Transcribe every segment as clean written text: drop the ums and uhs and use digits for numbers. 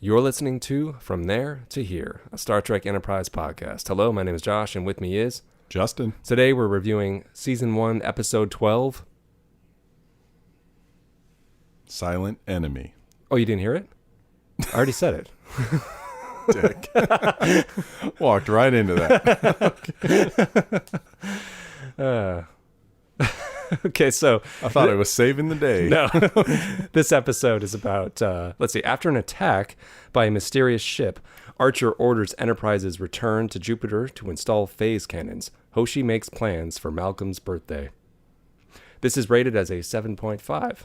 You're listening to From There to Here, a Star Trek Enterprise podcast. Hello, my name is Josh, and with me is Justin. Today we're reviewing Season 1, Episode 12. Silent Enemy. Oh, you didn't hear it? I already said it. Dick. Walked right into that. Okay, so... I thought I was saving the day. No. This episode is about, after an attack by a mysterious ship, Archer orders Enterprise's return to Jupiter to install phase cannons. Hoshi makes plans for Malcolm's birthday. This is rated as a 7.5.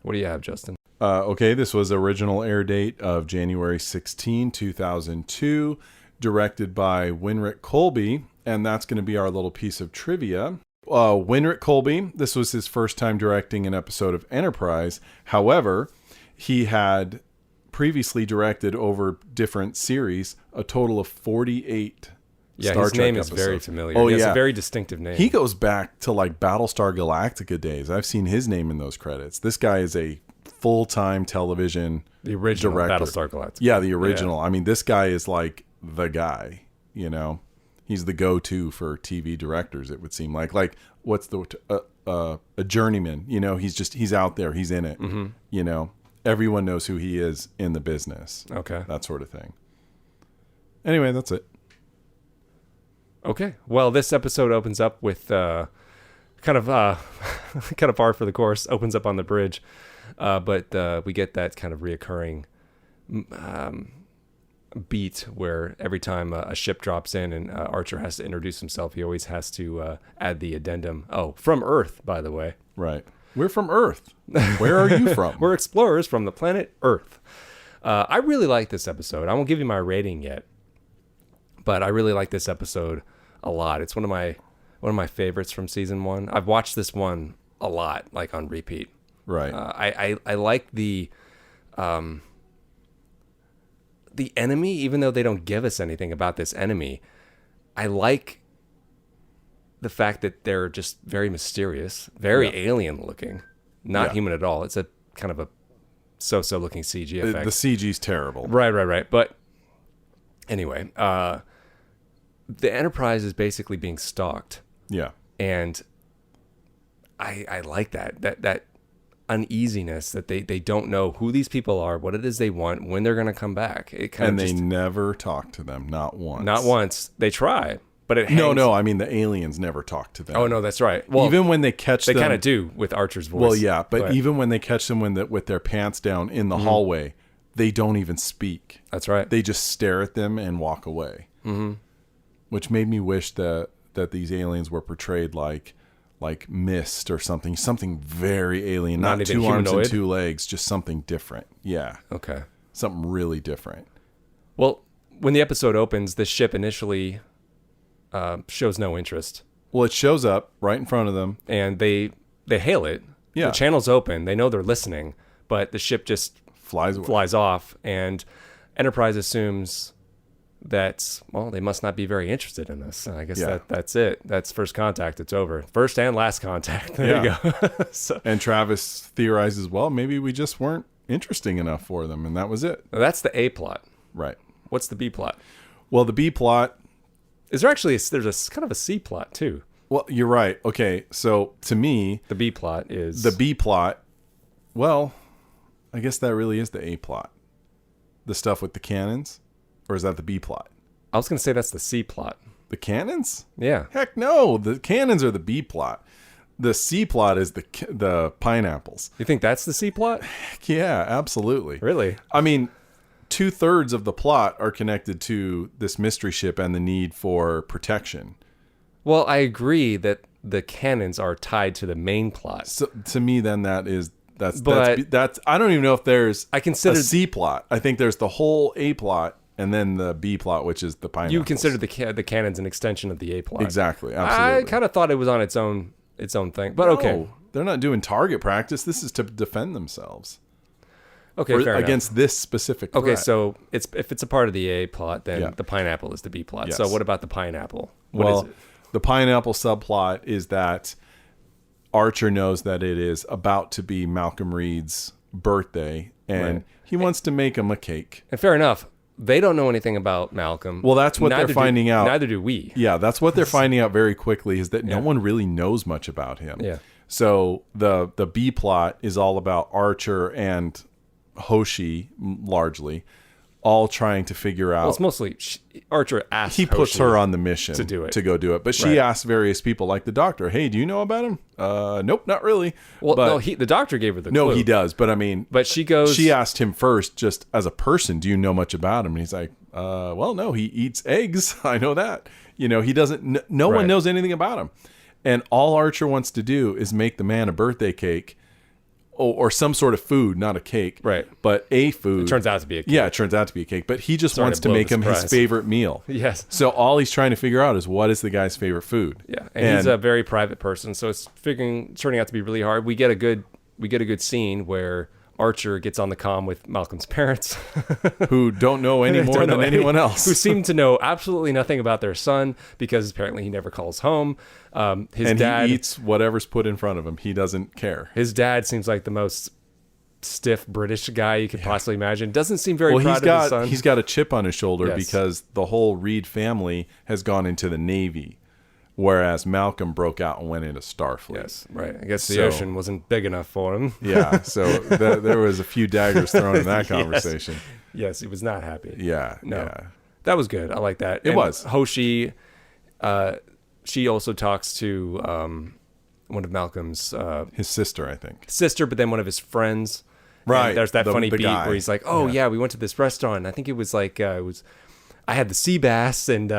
What do you have, Justin? Okay, this was original air date of January 16, 2002, directed by Winrick Colby, and that's going to be our little piece of trivia. Winrick Colby, this was his first time directing an episode of Enterprise. However, he had previously directed over different series a total of 48 Star his Trek name episodes. is very familiar. Oh, he has yeah. a very distinctive name. He goes back to like Battlestar Galactica days. I've seen his name in those credits. This guy is a full-time television the original director. Battlestar Galactica. Yeah, the original. Yeah. I mean, this guy is like the guy, you know. He's the go-to for TV directors, it would seem like. Like, what's the a journeyman? You know, he's out there, he's in it. Mm-hmm. You know, everyone knows who he is in the business. Okay, that sort of thing. Anyway, that's it. Okay, well, this episode opens up with kind of par for the course. Opens up on the bridge, but we get that kind of reoccurring beat where every time a ship drops in and Archer has to introduce himself, he always has to add the addendum. Oh, from Earth, by the way. Right. We're from Earth. Where are you from? We're explorers from the planet Earth. I really like this episode. I won't give you my rating yet, but I really like this episode a lot. It's one of my favorites from season 1. I've watched this one a lot, like on repeat. Right. I like the enemy, even though they don't give us anything about this enemy. I like the fact that they're just very mysterious, very alien looking, not human at all. It's a kind of a so-so looking CG effect. The CG's terrible. Right. But anyway, the Enterprise is basically being stalked. Yeah. And I like that uneasiness that they don't know who these people are, what it is they want, when they're going to come back. They never talk to them, not once. Not once. They try, but it hangs. No, I mean the aliens never talk to them. Oh, no, that's right. Well, even when they catch them. They kind of do with Archer's voice. Well, yeah, but even when they catch them with their pants down in the hallway, they don't even speak. That's right. They just stare at them and walk away. Mm-hmm. Which made me wish that these aliens were portrayed like Mist or something very alien, not two humanoid. Arms and 2 legs, just something different. Yeah. Okay. Something really different. Well, when the episode opens, this ship initially shows no interest. Well, it shows up right in front of them, and they hail it. Yeah. The channel's open. They know they're listening, but the ship just flies off, and Enterprise assumes that, well, they must not be very interested in this. I guess that's it. That's first contact. It's over. First and last contact. There you go. And Travis theorizes, well, maybe we just weren't interesting enough for them, and that was it. That's the A plot. Right. What's the B plot? Well, the B plot... Is there actually... There's a kind of a C plot, too. Well, you're right. Okay, so to me... The B plot is... The B plot... Well, I guess that really is the A plot. The stuff with the cannons... Or is that the B plot? I was going to say that's the C plot. The cannons? Yeah. Heck no. The cannons are the B plot. The C plot is the pineapples. You think that's the C plot? Heck yeah, absolutely. Really? I mean, 2/3 of the plot are connected to this mystery ship and the need for protection. Well, I agree that the cannons are tied to the main plot. So to me, then that's I don't even know if there's a C plot. I think there's the whole A plot. And then the B plot, which is the pineapples. You consider the cannons an extension of the A plot. Exactly, absolutely. I kind of thought it was on its own thing, but okay. They're not doing target practice. This is to defend themselves. Okay, fair against enough. This specific threat. Okay, so if it's a part of the A plot, then the pineapple is the B plot. Yes. So what about the pineapple? What is it? The pineapple subplot is that Archer knows that it is about to be Malcolm Reed's birthday, and He wants to make him a cake. And fair enough. They don't know anything about Malcolm. Well, that's what they're finding out. Neither do we. Yeah, that's what they're finding out very quickly, is that no one really knows much about him. Yeah. So the B plot is all about Archer and Hoshi, largely, all trying to figure out. Well, it's mostly Archer asks He puts Hoshi her on the mission to do it. to go do it. But she asks various people, like the doctor, hey, do you know about him? Nope, not really. Well, but, no, the doctor gave her the no, clue. he does. But I mean, but she asked him first, just as a person, do you know much about him? And he's like, well, no, he eats eggs. I know that. He doesn't, no one knows anything about him. And all Archer wants to do is make the man a birthday cake or some sort of food, not a cake. Right. But a food. It turns out to be a cake. Yeah, it turns out to be a cake. But he just wants to blow make the him his surprise. favorite meal. Yes. So all he's trying to figure out is what is the guy's favorite food. Yeah. And he's a very private person, so it's turning out to be really hard. We get a good scene where Archer gets on the comm with Malcolm's parents, who don't know any more than anyone else. Who seem to know absolutely nothing about their son because apparently he never calls home. His dad he eats whatever's put in front of him. He doesn't care. His dad seems like the most stiff British guy you could possibly imagine. Doesn't seem very proud of his son. He's got a chip on his shoulder Yes. because the whole Reed family has gone into the Navy, whereas Malcolm broke out and went into Starfleet. Yes, right. I guess the ocean wasn't big enough for him. Yeah, so there was a few daggers thrown in that conversation. Yes, he was not happy. Yeah, No. yeah. That was good. I like that. It was. Hoshi, she also talks to one of Malcolm's His sister, I think. sister, but then one of his friends. Right. And there's that funny the beat guy. where he's like, "Oh yeah, we went to this restaurant. I think it was like I had the sea bass, and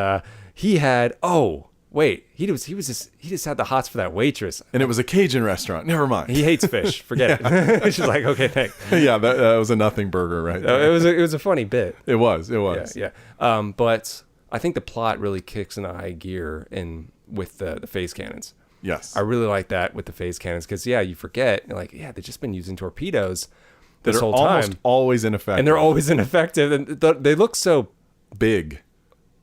he had he just had the hots for that waitress, And it was a Cajun restaurant. Never mind. He hates fish. Forget it." She's like, "Okay, thanks." Yeah, that was a nothing burger right there. It was a funny bit. It was. Yeah. But I think the plot really kicks into high gear with the phase cannons. Yes. I really like that with the phase cannons because you forget, you're like, they've just been using torpedoes That this are whole almost time, always ineffective. and they're always ineffective, and they look so. big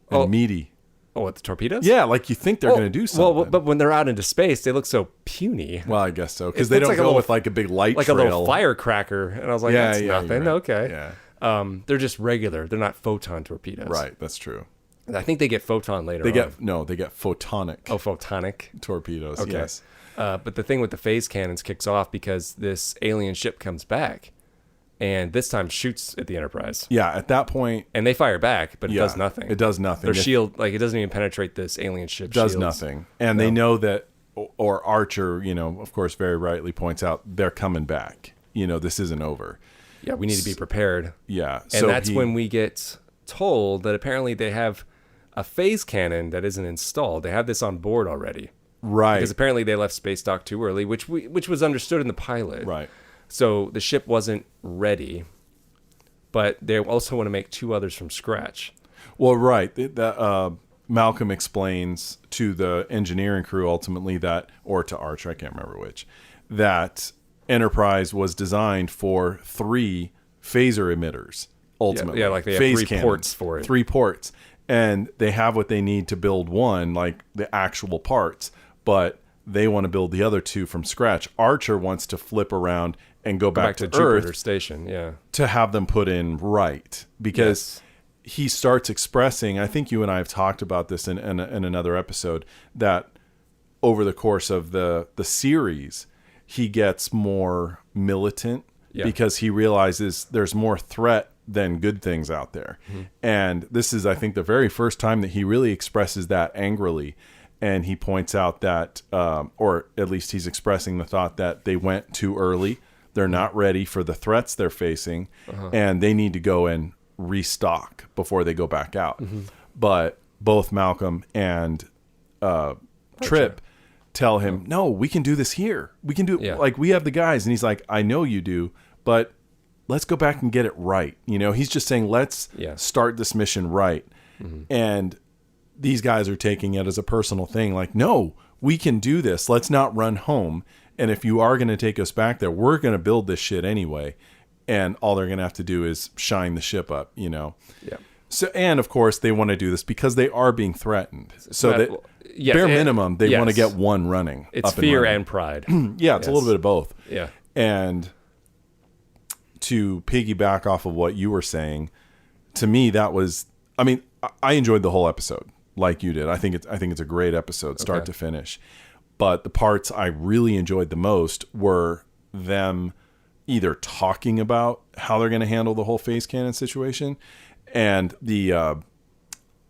and meaty. Oh, what, the torpedoes? Yeah, like you think they're going to do something. Well, but when they're out into space, they look so puny. Well, I guess so, because It they looks don't like a go little- with like a big light Like trail. a little firecracker, and I was like, "That's you're nothing." right. Okay. Yeah. They're just regular. They're not photon torpedoes. Right, that's true. I think they get photon later. They on. get photonic photonic torpedoes. Okay. Yes. But the thing with the phase cannons kicks off because this alien ship comes back, and this time shoots at the Enterprise. Yeah, at that point, And they fire back, but it does nothing. It does nothing. Their shield, it doesn't even penetrate this alien ship. does shields. nothing. And they know that, or Archer, of course, very rightly points out, they're coming back. This isn't over. Yeah, we need to be prepared. Yeah. And that's when we get told that apparently they have a phase cannon that isn't installed. They have this on board already. Right. Because apparently they left space dock too early, which was understood in the pilot. Right. So the ship wasn't ready, but they also want to make two others from scratch. Well, right. Malcolm explains to the engineering crew ultimately or to Archer, I can't remember which, that Enterprise was designed for 3 phaser emitters, ultimately. Yeah, like they have Phase 3 cannons. ports for it. 3 ports. And they have what they need to build one, like the actual parts, but they want to build the other 2 from scratch. Archer wants to flip around and go back to Jupiter Earth Station, yeah. to have them put in right. Because he starts expressing, I think you and I have talked about this in another episode, that over the course of the series, he gets more militant because he realizes there's more threat than good things out there. Mm-hmm. And this is, I think, the very first time that he really expresses that angrily. And he points out that, or at least he's expressing the thought that they went too early. They're not ready for the threats they're facing, and they need to go and restock before they go back out. Mm-hmm. But both Malcolm and Trip tell him, no, we can do this here. We can do it. Like, we have the guys. And he's like, I know you do, but let's go back and get it right. He's just saying, let's start this mission right. Mm-hmm. And these guys are taking it as a personal thing. Like, no, we can do this. Let's not run home. And if you are going to take us back there, we're going to build this shit anyway. And all they're going to have to do is shine the ship up, Yeah. So, and of course, they want to do this because they are being threatened. So that bare minimum, they want to get one running. It's fear and pride. Yeah, it's a little bit of both. Yeah. And to piggyback off of what you were saying, to me that was, I mean, I enjoyed the whole episode like you did. I think it's a great episode, start to finish. But the parts I really enjoyed the most were them either talking about how they're going to handle the whole phase cannon situation, and the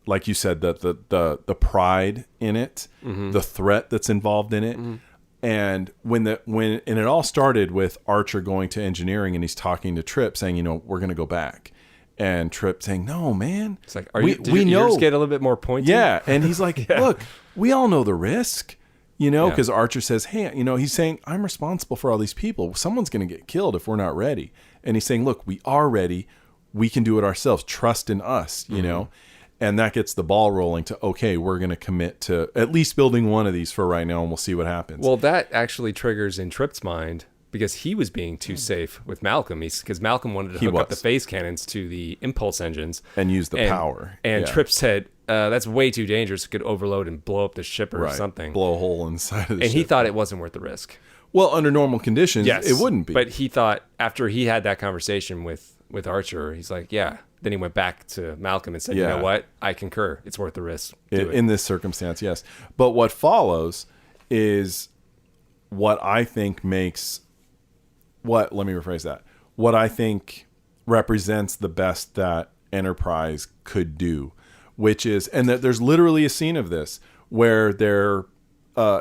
like you said, the pride in it, the threat that's involved in it. And when it all started with Archer going to engineering and he's talking to Trip saying, you know, we're going to go back. And Trip saying, no, man. It's like, we know. Yours get a little bit more pointy? Yeah. And he's like, look, we all know the risk, you know, because Archer says, hey, you know, he's saying, I'm responsible for all these people. Someone's going to get killed if we're not ready. And he's saying, look, we are ready. We can do it ourselves. Trust in us, you know. And that gets the ball rolling to, okay, we're going to commit to at least building one of these for right now, and we'll see what happens. Well, that actually triggers in Trip's mind, because he was being too safe with Malcolm. Because Malcolm wanted to hook up the phase cannons to the impulse engines. And use the power. And Trip said, that's way too dangerous. It could overload and blow up the ship or something. Blow a hole inside of the ship. And he thought it wasn't worth the risk. Well, under normal conditions, it wouldn't be. But he thought, after he had that conversation with Archer, he's like, yeah. Then he went back to Malcolm and said, you know what? I concur. It's worth the risk. In this circumstance, yes. But what follows is what I think makes... let me rephrase that. What I think represents the best that Enterprise could do, which is... And that there's literally a scene of this where they're...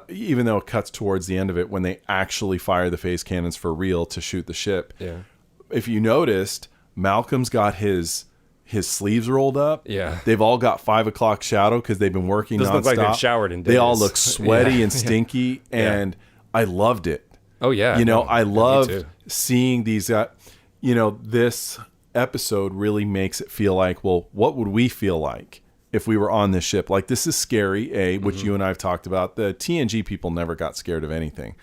even though it cuts towards the end of it, when they actually fire the phase cannons for real to shoot the ship. Yeah. If you noticed, Malcolm's got his sleeves rolled up. Yeah. They've all got 5 o'clock shadow because they've been working nonstop. Doesn't look like they've showered in days. They all look sweaty and stinky, and I loved it. Oh, yeah. You know, I loved seeing these, you know, this episode really makes it feel like, well, what would we feel like if we were on this ship? Like, this is scary, which you and I have talked about. The TNG people never got scared of anything.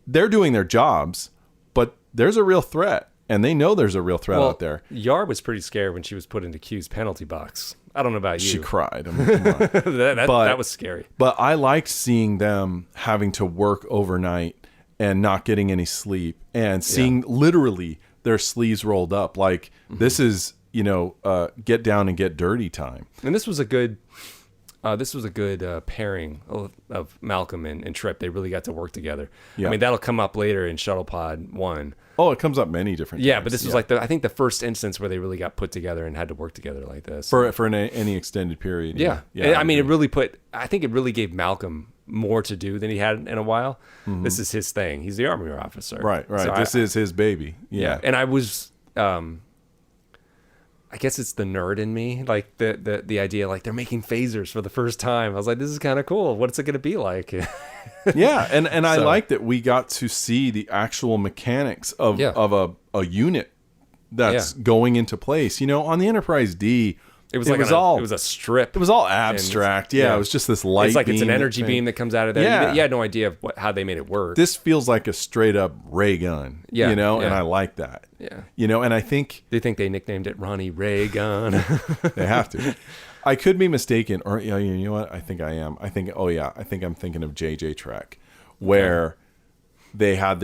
They're doing their jobs, but there's a real threat. And they know there's a real threat out there. Yar was pretty scared when she was put into Q's penalty box. I don't know about you. She cried. I mean, come on. that was scary. But I liked seeing them having to work overnight and not getting any sleep and seeing literally their sleeves rolled up. Like, this is, you know, get down and get dirty time. And this was a good... pairing of Malcolm and Trip. They really got to work together. Yeah. I mean, that'll come up later in Shuttle Pod 1. Oh, it comes up many different times. Yeah, but this was like I think the first instance where they really got put together and had to work together like this. For any extended period. Yeah. I mean, I think it really gave Malcolm more to do than he had in a while. This is his thing. He's the army officer. Right. So this is his baby. Yeah. And I was... I guess it's the nerd in me, like the idea, like they're making phasers for the first time. I was like, this is kind of cool. What's it going to be like? Yeah, and I like that we got to see the actual mechanics of a unit that's going into place. You know, on the Enterprise D, it was a strip. It was all abstract. Yeah, it was just this light. It's like it's an energy beam that comes out of there. Yeah. You had no idea of how they made it work. This feels like a straight up ray gun. Yeah, you know, and I like that. Yeah, you know, and I think they nicknamed it Ronnie Ray Gun. They have to. I could be mistaken, or you know what? I think I am. I think I'm thinking of JJ Trek, where they had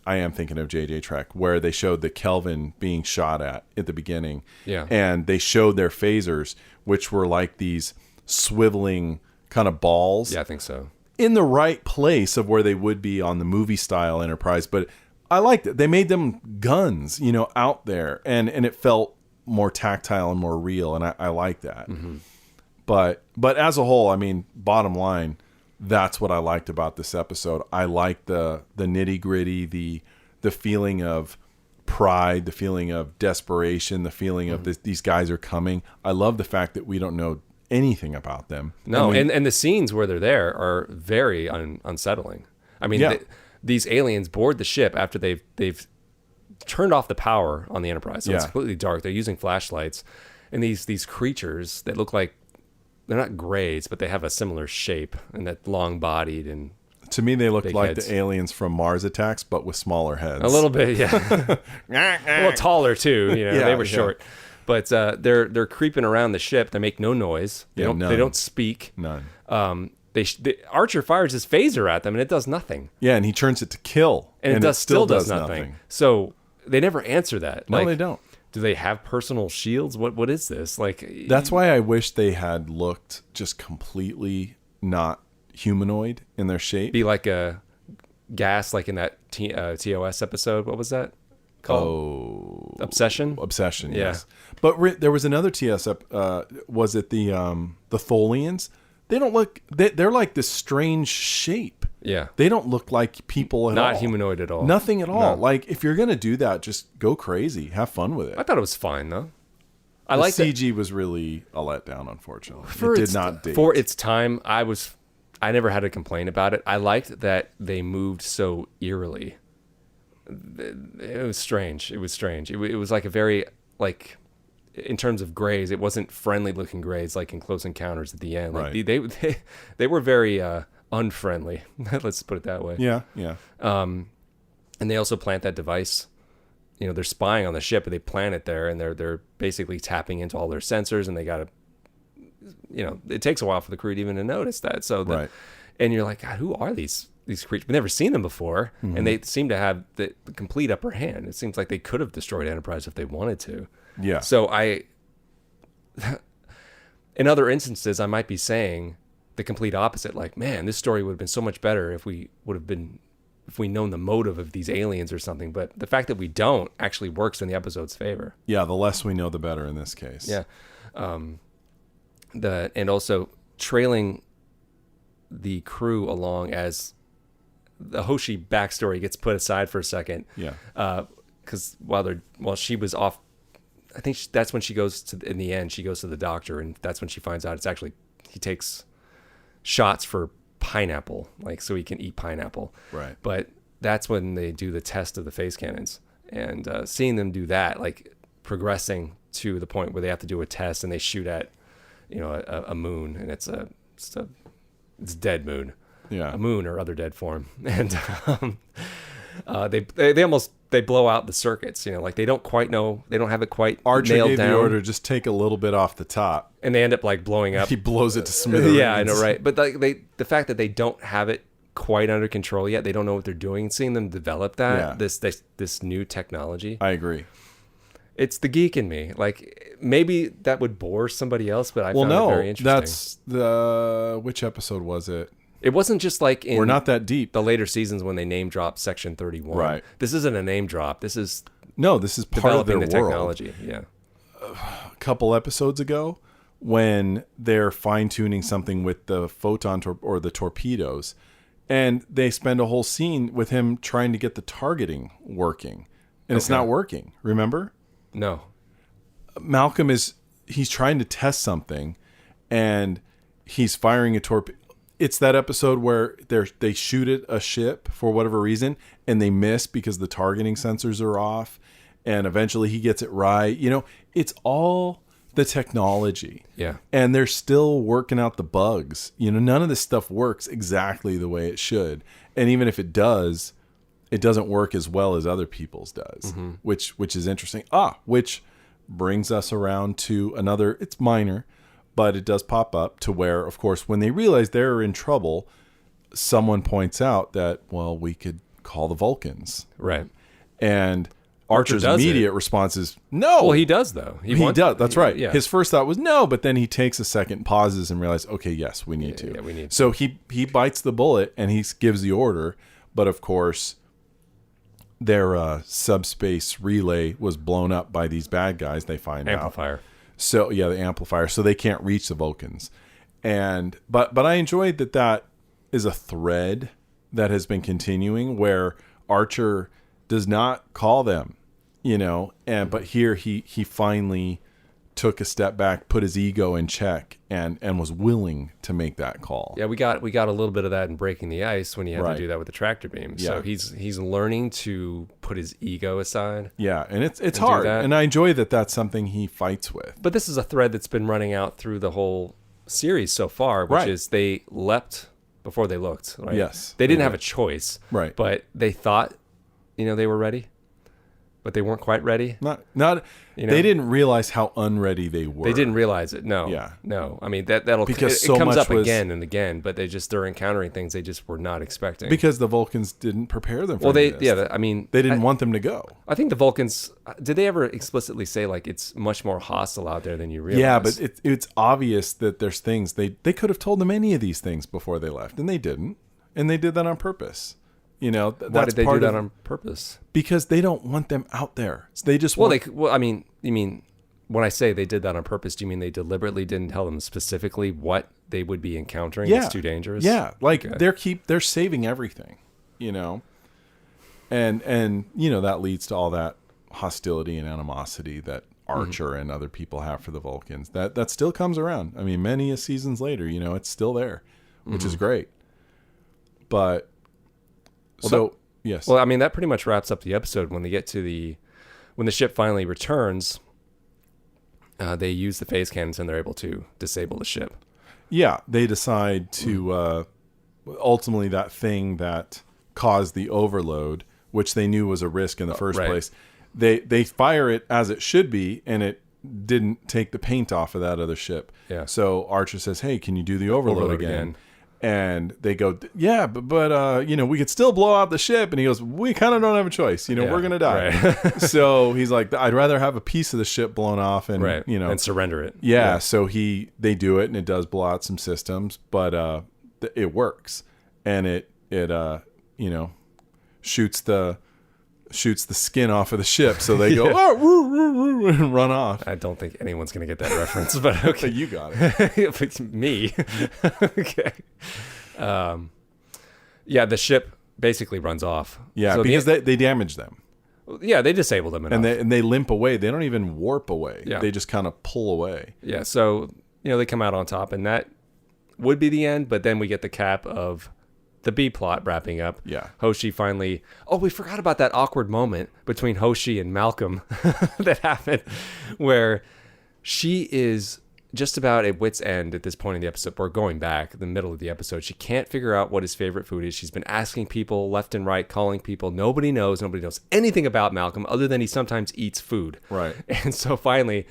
I am thinking of JJ Trek, where they showed the Kelvin being shot at the beginning. Yeah. And they showed their phasers, which were like these swiveling kind of balls. Yeah, I think so. In the right place of where they would be on the movie style Enterprise. But I liked it. They made them guns, you know, out there. And it felt more tactile and more real. And I like that. Mm-hmm. But as a whole, I mean, bottom line, that's what I liked about this episode. I liked the nitty gritty, the feeling of pride, the feeling of desperation, the feeling of these guys are coming. I love the fact that we don't know anything about them. No, and the scenes where they're there are very unsettling. I mean, these aliens board the ship after they've turned off the power on the Enterprise, so it's completely dark. They're using flashlights, and these creatures that look like, they're not grays, but they have a similar shape and that long-bodied and to me they look like heads. The aliens from Mars Attacks, but with smaller heads. A little bit, yeah. A little taller too. You know, they were short, but they're creeping around the ship. They make no noise. They don't speak. None. Archer fires his phaser at them and it does nothing. Yeah, and he turns it to kill, and it still does nothing. So they never answer that. No, they don't. Do they have personal shields? What is this? Like, that's why I wish they had looked just completely not humanoid in their shape. Be like a gas, like in that TOS episode. What was that called? Obsession. Obsession. Yeah. Yes. But there was another TS. Was it the Tholians? They don't look. They're like this strange shape. Yeah. They don't look like people at all. Not humanoid at all. Nothing at all. No. Like, if you're going to do that, just go crazy. Have fun with it. I thought it was fine, though. The CG was really a letdown, unfortunately. It did not date. For its time, I never had a complaint about it. I liked that they moved so eerily. It was strange. It was like a very, like, in terms of grays, it wasn't friendly looking grays like in Close Encounters at the end. Like, right. they were very unfriendly. Let's put it that way. Yeah. And they also plant that device. They're spying on the ship, and they plant it there, and they're basically tapping into all their sensors, and they got to, it takes a while for the crew to even to notice that. So, right. And you're like, God, who are these creatures? We've never seen them before, and they seem to have the complete upper hand. It seems like they could have destroyed Enterprise if they wanted to. Yeah. So in other instances, I might be saying the complete opposite. Like, man, this story would have been so much better if we known the motive of these aliens or something. But the fact that we don't actually works in the episode's favor. Yeah, the less we know, the better in this case. Yeah. And also trailing the crew along as the Hoshi backstory gets put aside for a second. Yeah. Because while she was off, I think that's when she goes in the end, she goes to the doctor, and that's when she finds out it's actually, he takes shots for pineapple, like, so he can eat pineapple. Right. But that's when they do the test of the phase cannons, and seeing them do that, like progressing to the point where they have to do a test, and they shoot at, a moon, and it's dead moon. Yeah. A moon or other dead form. And they blow out the circuits, like they don't quite know, they don't have it quite Archer nailed gave down. the order, just take a little bit off the top. And they end up like blowing up. He blows it to smithereens. Yeah, I know, right? But the fact that they don't have it quite under control yet, they don't know what they're doing, seeing them develop that, this new technology. I agree. It's the geek in me. Like, maybe that would bore somebody else, but I found it very interesting. That's which episode was it? It wasn't just like in We're not that deep. The later seasons when they name drop Section 31. Right. This isn't a name drop. This is part of their developing the world. technology. Yeah. A couple episodes ago, when they're fine-tuning something with the photon or the torpedoes, and they spend a whole scene with him trying to get the targeting working, and it's not working. Remember? No. Malcolm he's trying to test something, and he's firing a torpedo. It's that episode where they shoot at a ship for whatever reason, and they miss because the targeting sensors are off, and eventually he gets it right. It's all the technology. Yeah. And they're still working out the bugs. None of this stuff works exactly the way it should. And even if it does, it doesn't work as well as other people's does, which is interesting. Which brings us around to another, it's minor, but it does pop up to where, of course, when they realize they're in trouble, someone points out that, well, we could call the Vulcans. Right. And Archer's immediate response is, no. Well, he does, though. He does. That's right. Yeah. His first thought was no, but then he takes a second, pauses, and realizes, okay, yes, we need to. Yeah, we need to. So he bites the bullet, and he gives the order. But, of course, their subspace relay was blown up by these bad guys, they find Amplifier. out. So, yeah, the amplifier. So they can't reach the Vulcans. But I enjoyed that is a thread that has been continuing where Archer does not call them, but here he finally took a step back, put his ego in check, and was willing to make that call. Yeah, we got a little bit of that in Breaking the Ice when he had to do that with the tractor beam. Yeah. So he's learning to put his ego aside. Yeah, and it's hard, and I enjoy that that's something he fights with. But this is a thread that's been running out through the whole series so far, which is they leapt before they looked. Right? Yes, they didn't have a choice. Right, but they thought, they were ready. but they weren't quite ready. Not. You know? They didn't realize how unready they were. They didn't realize it. No. Yeah. No. I mean that'll because it comes up again and again, but they're encountering things they just were not expecting. Because the Vulcans didn't prepare them for this. They didn't want them to go. I think the Vulcans, did they ever explicitly say like it's much more hostile out there than you realize? Yeah, but it's obvious that there's things they could have told them any of these things before they left, and they didn't. And they did that on purpose. You know, why did they do that on purpose? Because they don't want them out there. So they just you mean when I say they did that on purpose, do you mean they deliberately didn't tell them specifically what they would be encountering? Yeah. It's too dangerous. Yeah, like they're saving everything, you know, and you know that leads to all that hostility and animosity that Archer and other people have for the Vulcans. That still comes around. I mean, many seasons later, you know, it's still there, which is great. But yes. Well, I mean, that pretty much wraps up the episode. When they get to when the ship finally returns, they use the phase cannons and they're able to disable the ship. Yeah, they decide to ultimately that thing that caused the overload, which they knew was a risk in the first place. They fire it as it should be, and it didn't take the paint off of that other ship. Yeah. So Archer says, "Hey, can you do the overload again?" And they go, "Yeah, but you know, we could still blow out the ship." And he goes, "We kind of don't have a choice. You know, we're gonna die." Right. So he's like, "I'd rather have a piece of the ship blown off and you know, and surrender it." Yeah. So they do it, and it does blow out some systems, but it works, and it you know, shoots the skin off of the ship, so they go oh, woo, woo, woo, and run off. I don't think anyone's going to get that reference, but okay. You got it. Me. Okay. Yeah, the ship basically runs off. Yeah, so because they damage them. Yeah, they disable them enough. And they limp away. They don't even warp away. Yeah. They just kind of pull away. Yeah, so, you know, they come out on top, and that would be the end, but then we get the cap of the B plot wrapping up. Yeah. Hoshi finally... Oh, we forgot about that awkward moment between Hoshi and Malcolm that happened where she is just about at wit's end at this point in the episode. We're going back the middle of the episode. She can't figure out what his favorite food is. She's been asking people left and right, calling people. Nobody knows anything about Malcolm other than he sometimes eats food. Right. And so finally...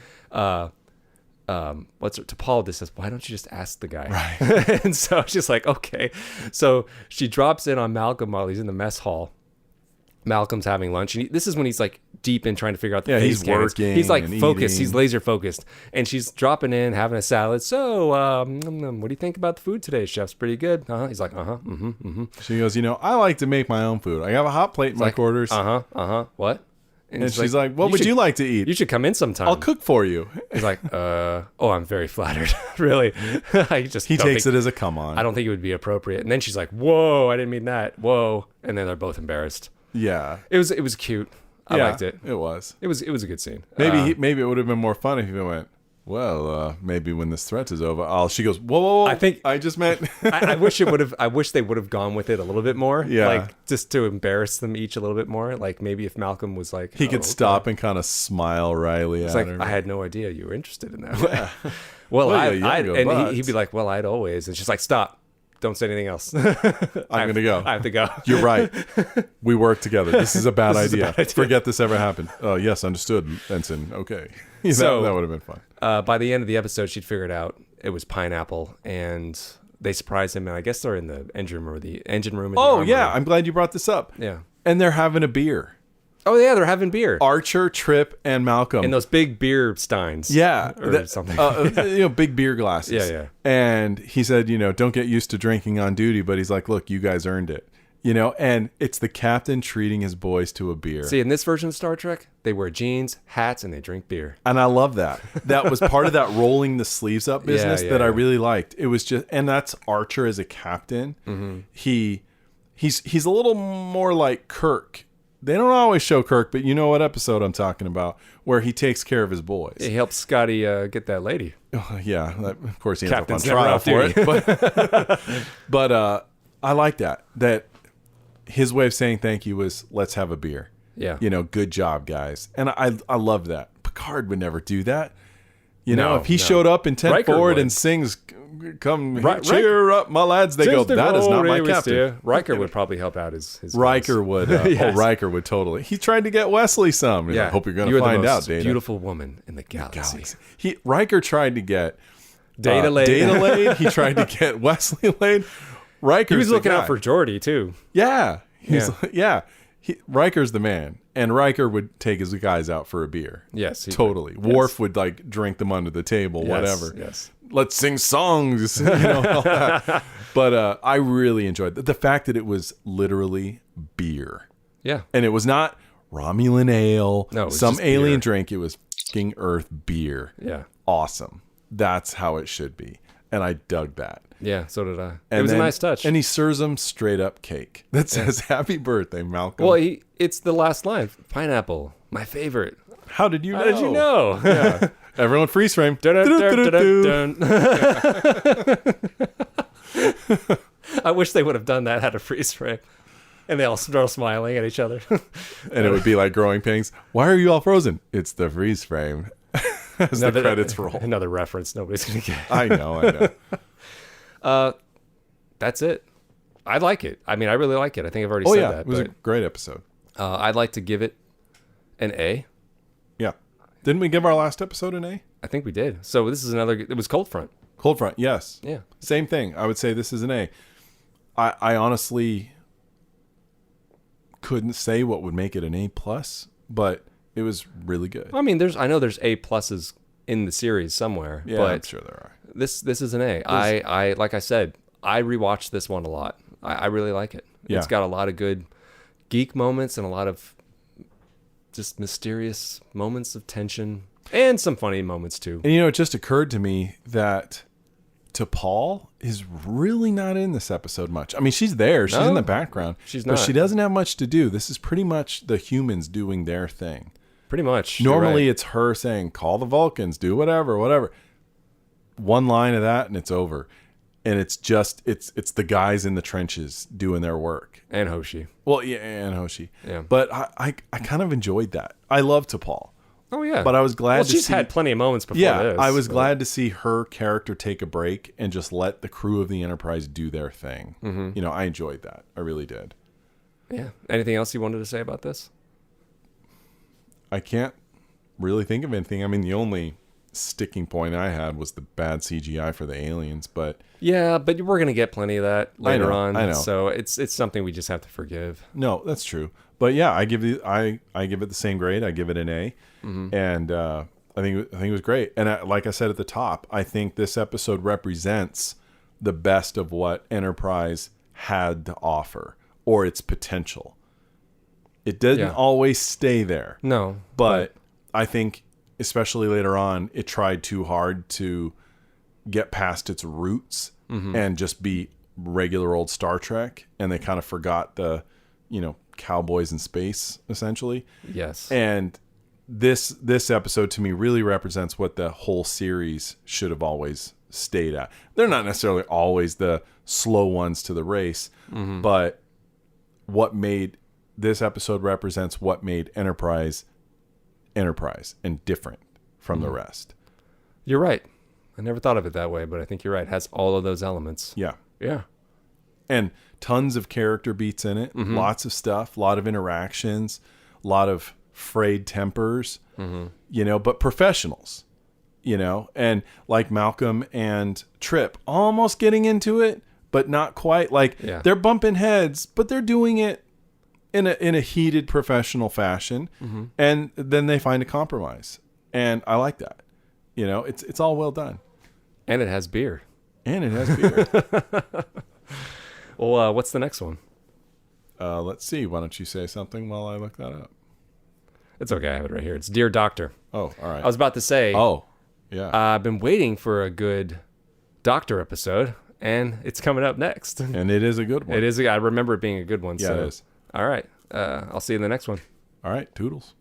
T'Polda says, "Why don't you just ask the guy?" Right. And so she's like, "Okay." So she drops in on Malcolm while he's in the mess hall. Malcolm's having lunch, and this is when he's like deep in trying to figure out the phase cannons. Working. He's like focused. Eating. He's laser focused, and she's dropping in, having a salad. So, what do you think about the food today, chef's pretty good? He's like, She goes, "You know, I like to make my own food. I have a hot plate in my quarters." What? And she's like, "What would you like to eat? You should come in sometime. I'll cook for you." He's like, I'm very flattered." Really? He takes it as a come on. I don't think it would be appropriate. And then she's like, "Whoa, I didn't mean that. Whoa." And then they're both embarrassed. Yeah. It was cute. I liked it. It was a good scene. Maybe it would have been more fun if he went, "Well, maybe when this threat is over." She goes, "Whoa. I just meant I wish they would have gone with it a little bit more. Yeah. Like just to embarrass them each a little bit more. Like maybe if Malcolm was like, he could stop and kind of smile wryly at her. I had no idea you were interested in that. Yeah. Well, he'd be like, "Well, I'd always," and she's like, "Stop. Don't say anything else." I'm going to go. I have to go. You're right. We work together. This is a bad idea. Forget this ever happened. Oh, yes, understood, Ensign. Okay. So, that would have been fun. By the end of the episode, she'd figured out it was pineapple, and they surprised him. And I guess they're in the engine room. Oh, yeah. I'm glad you brought this up. Yeah. And they're having a beer. Oh, yeah, they're having beer. Archer, Trip, and Malcolm. In those big beer steins. Yeah. Or something. Big beer glasses. Yeah. And he said, don't get used to drinking on duty. But he's like, look, you guys earned it. And it's the captain treating his boys to a beer. See, in this version of Star Trek, they wear jeans, hats, and they drink beer. And I love that. That was part of that rolling the sleeves up business that I really liked. It was just, and that's Archer as a captain. Mm-hmm. He's a little more like Kirk. They don't always show Kirk, but you know what episode I'm talking about, where he takes care of his boys. He helps Scotty get that lady. Yeah, of course he ends up on Captain's trial for it. But I like that his way of saying thank you was, let's have a beer. Yeah. Good job, guys. And I love that. Picard would never do that. You know, if he showed up in 10 Riker forward would. and sings, "Come cheer up, my lads," they go, "That is not my captain." Riker would probably help out his Riker would. Yes. Riker would totally. He tried to get Wesley some. He's like, hope you're going to find out, Data. Beautiful woman in the galaxy. Riker tried to get Data laid. Data laid. He tried to get Wesley laid. Riker. He was looking out for Geordi too. Yeah. Riker's the man. And Riker would take his guys out for a beer. Yes. Totally. Yes. Worf would like drink them under the table, whatever. Yes. Let's sing songs, all that. But I really enjoyed the fact that it was literally beer. Yeah. And it was not Romulan ale, no, it was some just alien beer. drink. It was fucking Earth beer. Yeah. Awesome. That's how it should be. And I dug that. Yeah, so did I. And it was then, a nice touch. And he serves them straight up cake that says "Happy Birthday, Malcolm." Well, it's the last line. Pineapple, my favorite. How did you know? How did you know? Yeah. Everyone freeze frame. Dun, dun, dun, dun, dun. I wish they would have done that, had a freeze frame. And they all start smiling at each other. And it would be like growing pains. Why are you all frozen? It's the freeze frame. As the credits roll. Another reference nobody's going to get. I know. That's it. I like it. I mean, I really like it. I think I've already said that. It was a great episode. I'd like to give it an A. Yeah. Didn't we give our last episode an A? I think we did. So this is another. It was Cold Front. Cold Front, yes. Yeah. Same thing. I would say this is an A. I honestly couldn't say what would make it an A plus, but it was really good. I mean, I know there's A pluses in the series somewhere. Yeah, but I'm sure there are. This is an A. I like I said, I rewatched this one a lot. I really like it. Yeah. It's got a lot of good geek moments and a lot of just mysterious moments of tension and some funny moments too. And it just occurred to me that T'Pol is really not in this episode much. I mean, she's there. She's in the background. She's not. But she doesn't have much to do. This is pretty much the humans doing their thing. Pretty much. Normally it's her saying, call the Vulcans, do whatever. One line of that and it's over. And it's just, it's the guys in the trenches doing their work. And Hoshi. Well, yeah, and Hoshi. Yeah. But I kind of enjoyed that. I love T'Pol. Oh, yeah. But I was glad to see... she's had plenty of moments before this. I was glad to see her character take a break and just let the crew of the Enterprise do their thing. Mm-hmm. I enjoyed that. I really did. Yeah. Anything else you wanted to say about this? I can't really think of anything. I mean, the only sticking point I had was the bad CGI for the aliens, but... Yeah, but we're going to get plenty of that later on. I know. So it's something we just have to forgive. No, that's true. But yeah, I give it the same grade. I give it an A. Mm-hmm. And I think it was great. And like I said at the top, I think this episode represents the best of what Enterprise had to offer or its potential. It didn't always stay there. No. But I think, especially later on, it tried too hard to get past its roots and just be regular old Star Trek. And they kind of forgot the, cowboys in space, essentially. Yes. And this episode, to me, really represents what the whole series should have always stayed at. They're not necessarily always the slow ones to the race, but what made... This episode represents what made Enterprise and different from the rest. You're right. I never thought of it that way, but I think you're right. It has all of those elements. Yeah. Yeah. And tons of character beats in it. Lots of stuff. A lot of interactions. A lot of frayed tempers. But professionals. And like Malcolm and Trip almost getting into it, but not quite. They're bumping heads, but they're doing it in a heated professional fashion, and then they find a compromise, and I like that. It's all well done, and it has beer. Well, what's the next one? Let's see. Why don't you say something while I look that up? It's okay. I have it right here. It's Dear Doctor. Oh, all right. I was about to say. Oh, yeah. I've been waiting for a good Doctor episode, and it's coming up next. And it is a good one. It is. I remember it being a good one. Yeah, so. it is. All right. I'll see you in the next one. All right. Toodles.